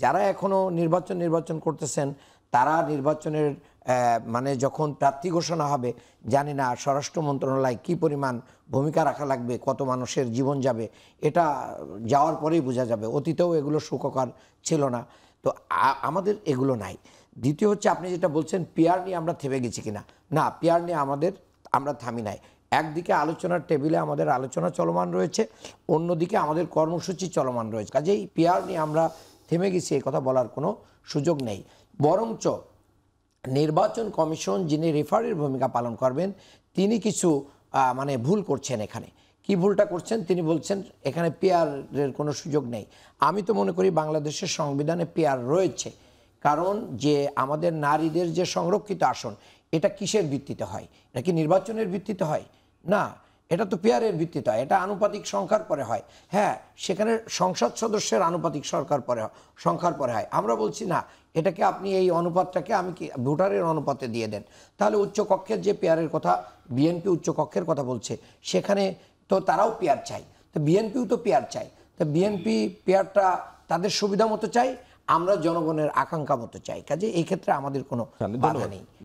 যারা এখনো নির্বাচন করতেছেন তারা নির্বাচনের মানে যখন প্রার্থী ঘোষণা হবে জানি না স্বরাষ্ট্র মন্ত্রণালয় কী পরিমাণ ভূমিকা রাখা লাগবে, কত মানুষের জীবন যাবে, এটা যাওয়ার পরেই বোঝা যাবে। অতীতেও এগুলো সুখকর ছিল না, তো আমাদের এগুলো নাই। দ্বিতীয় হচ্ছে আপনি যেটা বলছেন পিআর নিয়ে আমরা থেমে গেছি কিনা, না, পিআর নিয়ে আমরা থামি নাই। একদিকে আলোচনার টেবিলে আমাদের আলোচনা চলমান রয়েছে, অন্যদিকে আমাদের কর্মসূচি চলমান রয়েছে। কাজেই পিআর নিয়ে আমরা থেমে গেছি এই কথা বলার কোনো সুযোগ নেই। বরঞ্চ নির্বাচন কমিশন যিনি রেফারির ভূমিকা পালন করবেন তিনি কিছু মানে ভুল করছেন। এখানে কি ভুলটা করছেন তিনি বলছেন এখানে পিআরের কোনো সুযোগ নেই। আমি তো মনে করি বাংলাদেশের সংবিধানে পিআর রয়েছে, কারণ যে আমাদের নারীদের যে সংরক্ষিত আসন এটা কিসের ভিত্তিতে হয়? এটা কি নির্বাচনের ভিত্তিতে হয়? না, এটা তো পিআরের ভিত্তিতে হয়, এটা আনুপাতিক সংখ্যার পরে হয়। হ্যাঁ, সেখানে সংসদ সদস্যের আনুপাতিক সংখ্যার পরে হয়। আমরা বলছি না, এটাকে আপনি এই অনুপাতটাকে আমি কি ভোটারের অনুপাতে দিয়ে দেন। তাহলে উচ্চকক্ষের যে পিআরের কথা বিএনপি উচ্চকক্ষের কথা বলছে, সেখানে তো তারাও পিআর চাই, তো বিএনপিও তো পিআর চাই। তো বিএনপি পিআরটা তাদের সুবিধা মতো চাই, আমরা জনগণের আকাঙ্ক্ষা মতো চাই। কাজে এই ক্ষেত্রে আমাদের কোনো বাধা নেই।